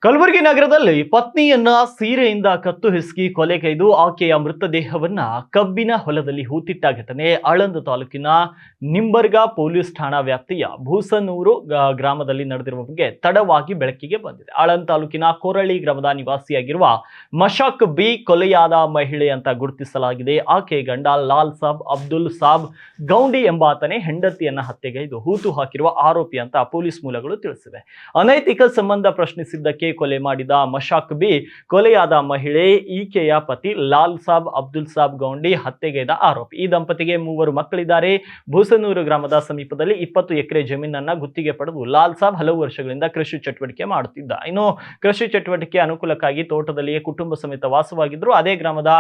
ಕಲಬುರಗಿ ನಗರದಲ್ಲಿ ಪತ್ನಿಯನ್ನ ಸೀರೆಯಿಂದ ಕತ್ತು ಹಿಸುಕಿ ಕೊಲೆಗೈದು ಆಕೆಯ ಮೃತದೇಹವನ್ನ ಕಬ್ಬಿನ ಹೊಲದಲ್ಲಿ ಹೂತಿಟ್ಟ ಘಟನೆ ಆಳಂದ ತಾಲೂಕಿನ ನಿಂಬರ್ಗಾ ಪೊಲೀಸ್ ಠಾಣಾ ವ್ಯಾಪ್ತಿಯ ಭೂಸನೂರು ಗ್ರಾಮದಲ್ಲಿ ನಡೆದಿರುವ ಬಗ್ಗೆ ತಡವಾಗಿ ಬೆಳಕಿಗೆ ಬಂದಿದೆ. ಆಳಂದ ತಾಲೂಕಿನ ಕೊರಳಿ ಗ್ರಾಮದ ನಿವಾಸಿಯಾಗಿರುವ ಮಶಾಕ್ ಬಿ ಕೊಲೆಯಾದ ಮಹಿಳೆ ಅಂತ ಗುರುತಿಸಲಾಗಿದೆ. ಆಕೆ ಗಂಡ ಲಾಲ್ ಸಾಬ್ ಅಬ್ದುಲ್ ಸಾಬ್ ಗೌಂಡಿ ಎಂಬಾತನೇ ಹೆಂಡತಿಯನ್ನ ಹತ್ಯೆಗೈದು ಹೂತು ಹಾಕಿರುವ ಆರೋಪಿ ಅಂತ ಪೊಲೀಸ್ ಮೂಲಗಳು ತಿಳಿಸಿವೆ. ಅನೈತಿಕ ಸಂಬಂಧ ಪ್ರಶ್ನಿಸಿದ್ದಕ್ಕೆ ಕೊಲೆ ಮಾಡಿದ ಮಶಾಕ್ ಬಿ ಕೊಲೆಯಾದ ಮಹಿಳೆ ಈಕೆಯ ಪತಿ ಲಾಲ್ ಸಾಬ್ ಅಬ್ದುಲ್ ಸಾಬ್ ಗೌಂಡಿ ಹತ್ಯೆಗೈದ ಆರೋಪಿ. ಈ ದಂಪತಿಗೆ 3 ಮಕ್ಕಳಿದ್ದಾರೆ. ಭೂಸನೂರು ಗ್ರಾಮದ ಸಮೀಪದಲ್ಲಿ 20 ಎಕರೆ ಜಮೀನನ್ನ ಗುತ್ತಿಗೆ ಪಡೆದು ಲಾಲ್ ಸಾಬ್ ಹಲವು ವರ್ಷಗಳಿಂದ ಕೃಷಿ ಚಟುವಟಿಕೆ ಮಾಡುತ್ತಿದ್ದ. ಇನ್ನು ಕೃಷಿ ಚಟುವಟಿಕೆ ಅನುಕೂಲಕ್ಕಾಗಿ ತೋಟದಲ್ಲಿಯೇ ಕುಟುಂಬ ಸಮೇತ ವಾಸವಾಗಿದ್ರು. ಅದೇ ಗ್ರಾಮದ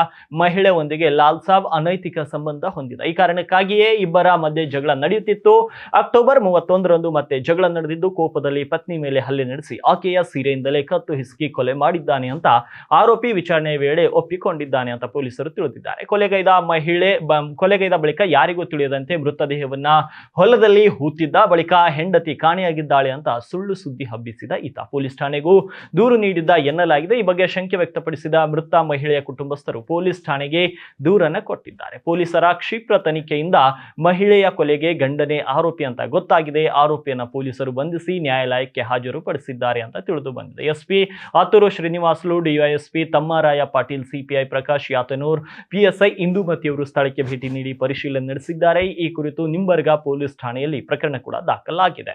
ಮಹಿಳೆ ಒಂದಿಗೆ ಲಾಲ್ ಸಾಬ್ ಅನೈತಿಕ ಸಂಬಂಧ ಹೊಂದಿದ. ಈ ಕಾರಣಕ್ಕಾಗಿಯೇ ಇಬ್ಬರ ಮಧ್ಯೆ ಜಗಳ ನಡೆಯುತ್ತಿತ್ತು. ಅಕ್ಟೋಬರ್ 31ರಂದು ಮತ್ತೆ ಜಗಳ ನಡೆದಿದ್ದು, ಕೋಪದಲ್ಲಿ ಪತ್ನಿ ಮೇಲೆ ಹಲ್ಲೆ ನಡೆಸಿ ಆಕೆಯ ಸೀರೆಯಿಂದಲೇ ಕತ್ತು ಹಿಸುಕಿ ಕೊಲೆ ಮಾಡಿದ್ದಾನೆ ಅಂತ ಆರೋಪಿ ವಿಚಾರಣೆ ವೇಳೆ ಒಪ್ಪಿಕೊಂಡಿದ್ದಾನೆ ಅಂತ ಪೊಲೀಸರು ತಿಳಿದಿದ್ದಾರೆ. ಕೊಲೆಗೈದ ಬಳಿಕ ಯಾರಿಗೂ ತಿಳಿಯದಂತೆ ಮೃತದೇಹವನ್ನ ಹೊಲದಲ್ಲಿ ಹೂತಿದ್ದ. ಬಳಿಕ ಹೆಂಡತಿ ಕಾಣೆಯಾಗಿದ್ದಾಳೆ ಅಂತ ಸುಳ್ಳು ಸುದ್ದಿ ಹಬ್ಬಿಸಿದ ಈತ ಪೊಲೀಸ್ ಠಾಣೆಗೂ ದೂರು ನೀಡಿದ್ದ ಎನ್ನಲಾಗಿದೆ. ಈ ಬಗ್ಗೆ ಶಂಕೆ ವ್ಯಕ್ತಪಡಿಸಿದ ಮೃತ ಮಹಿಳೆಯ ಕುಟುಂಬಸ್ಥರು ಪೊಲೀಸ್ ಠಾಣೆಗೆ ದೂರನ್ನ ಕೊಟ್ಟಿದ್ದಾರೆ. ಪೊಲೀಸರ ಕ್ಷಿಪ್ರ ತನಿಖೆಯಿಂದ ಮಹಿಳೆಯ ಕೊಲೆಗೆ ಗಂಡನೇ ಆರೋಪಿ ಅಂತ ಗೊತ್ತಾಗಿದೆ. ಆರೋಪಿಯನ್ನ ಪೊಲೀಸರು ಬಂಧಿಸಿ ನ್ಯಾಯಾಲಯಕ್ಕೆ ಹಾಜರುಪಡಿಸಿದ್ದಾರೆ ಅಂತ ತಿಳಿದು ಬಂದಿದೆ. SP Aturu Srinivasulu, DYSP Tammaraya Patil, CPI Prakash Yatnur, PSI ಇಂದುಮತಿಯವರು ಸ್ಥಳಕ್ಕೆ ಭೇಟಿ ನೀಡಿ ಪರಿಶೀಲನೆ ನಡೆಸಿದ್ದಾರೆ. ಈ ಕುರಿತು ನಿಂಬರ್ಗಾ ಪೊಲೀಸ್ ಠಾಣೆಯಲ್ಲಿ ಪ್ರಕರಣ ಕೂಡ ದಾಖಲಾಗಿದೆ.